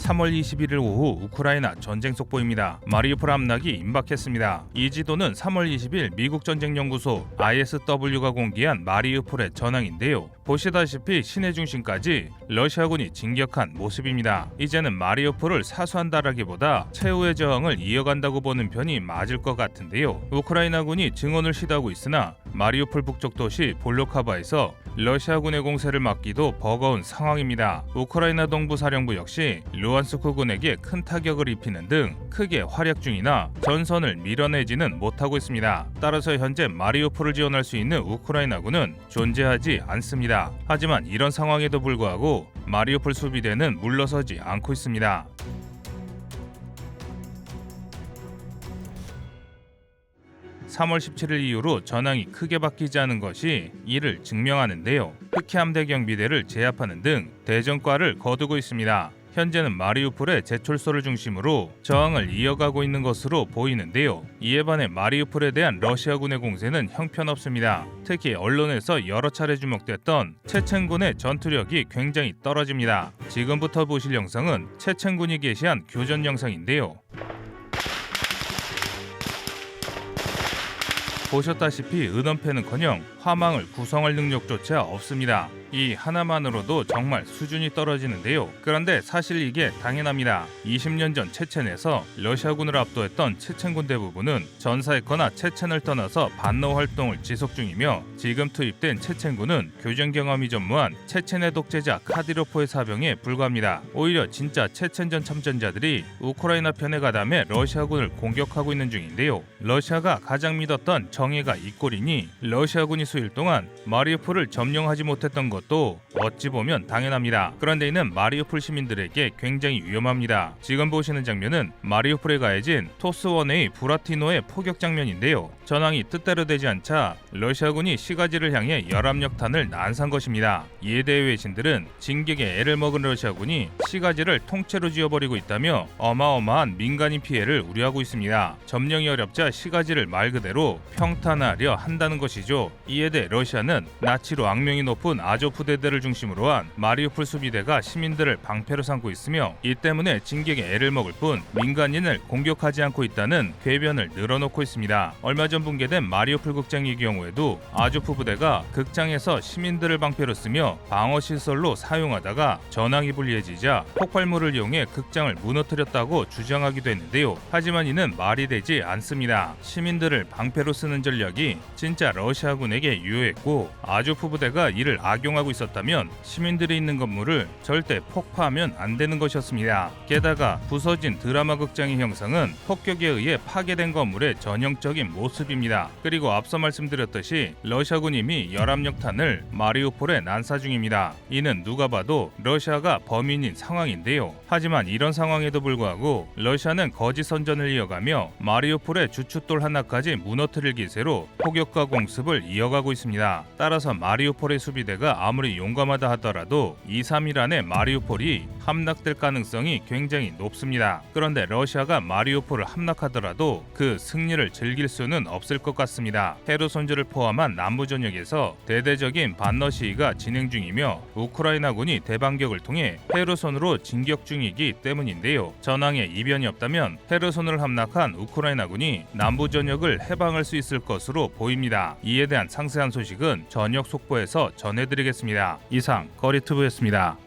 3월 21일 오후 우크라이나 전쟁 속보입니다. 마리우폴 함락이 임박했습니다. 이 지도는 3월 20일 미국 전쟁연구소 ISW가 공개한 마리우폴의 전황인데요. 보시다시피 시내 중심까지 러시아군이 진격한 모습입니다. 이제는 마리우폴을 사수한다라기보다 최후의 저항을 이어간다고 보는 편이 맞을 것 같은데요. 우크라이나군이 증원을 시도하고 있으나 마리우폴 북쪽 도시 볼로카바에서 러시아군의 공세를 막기도 버거운 상황입니다. 우크라이나 동부 사령부 역시 루안스크군에게 큰 타격을 입히는 등 크게 활약 중이나 전선을 밀어내지는 못하고 있습니다. 따라서 현재 마리우폴을 지원할 수 있는 우크라이나군은 존재하지 않습니다. 하지만 이런 상황에도 불구하고 마리우폴 수비대는 물러서지 않고 있습니다. (3월 17일) 이후로 전황이 크게 바뀌지 않은 것이 이를 증명하는데요. 흑해 함대 경비대를 제압하는 등 대전과를 거두고 있습니다. 현재는 마리우폴의 제철소를 중심으로 저항을 이어가고 있는 것으로 보이는데요. 이에 반해 마리우폴에 대한 러시아군의 공세는 형편없습니다. 특히 언론에서 여러 차례 주목됐던 체첸군의 전투력이 굉장히 떨어집니다. 지금부터 보실 영상은 체첸군이 게시한 교전 영상인데요. 보셨다시피 은원패는커녕 화망을 구성할 능력조차 없습니다. 이 하나만으로도 정말 수준이 떨어지는데요. 그런데 사실 이게 당연합니다. 20년 전 체첸에서 러시아군을 압도했던 체첸군 대부분은 전사했거나 체첸을 떠나서 반러 활동을 지속 중이며 지금 투입된 체첸군은 교전 경험이 전무한 체첸의 독재자 카디로프의 사병에 불과합니다. 오히려 진짜 체첸전 참전자들이 우크라이나 편에 가담해 러시아군을 공격하고 있는 중인데요. 러시아가 가장 믿었던 정예가 이 꼴이니 러시아군이 수일 동안 마리우폴을 점령하지 못했던 것도 어찌 보면 당연합니다. 그런데 이는 마리우폴 시민들에게 굉장히 위험합니다. 지금 보시는 장면은 마리우폴에 가해진 토스1A 부라티노의 포격 장면인데요. 전황이 뜻대로 되지 않자 러시아군이 시가지를 향해 열압력탄을 난사한 것입니다. 이에 대해 외신들은 진격에 애를 먹은 러시아군이 시가지를 통째로 지워버리고 있다며 어마어마한 민간인 피해를 우려하고 있습니다. 점령이 어렵자 시가지를 말 그대로 평탄하려 한다는 것이죠. 이에 대해 러시아는 나치로 악명이 높은 아조프 대대를 중심으로 한 마리우폴 수비대가 시민들을 방패로 삼고 있으며 이 때문에 진격에 애를 먹을 뿐 민간인을 공격하지 않고 있다는 궤변을 늘어놓고 있습니다. 얼마 전 붕괴된 마리우폴 극장의 경우에도 아조프 부대가 극장에서 시민들을 방패로 쓰며 방어시설로 사용하다가 전황이 불리해지자 폭발물을 이용해 극장을 무너뜨렸다고 주장하기도 했는데요. 하지만 이는 말이 되지 않습니다. 시민들을 방패로 쓰는 전략이 진짜 러시아군에게 유효했고 아조프 부대가 이를 악용하고 있었다면 시민들이 있는 건물을 절대 폭파하면 안 되는 것이었습니다. 게다가 부서진 드라마 극장의 형상은 폭격에 의해 파괴된 건물의 전형적인 모습입니다. 그리고 앞서 말씀드렸듯이 러시아군이 이미 열압력탄을 마리우폴에 난사 중입니다. 이는 누가 봐도 러시아가 범인인 상황인데요. 하지만 이런 상황에도 불구하고 러시아는 거짓 선전을 이어가며 마리우폴의 주춧돌 하나까지 무너뜨릴 기세로 포격과 공습을 이어가고 있습니다. 따라서 마리우폴의 수비대가 아무리 용감하다 하더라도 2-3일 안에 마리우폴이 함락될 가능성이 굉장히 높습니다. 그런데 러시아가 마리우폴을 함락하더라도 그 승리를 즐길 수는 없을 것 같습니다. 헤르손주를 포함한 남부 전역에서 대대적인 반러 시위가 진행 중이며 우크라이나군이 대반격을 통해 헤르손으로 진격 중이기 때문인데요. 전황에 이변이 없다면 헤르손을 함락한 우크라이나군이 남부 전역을 해방할 수 있을 것으로 보입니다. 이에 대한 상세한 소식은 저녁 속보에서 전해드리겠습니다. 이상 거리투브였습니다.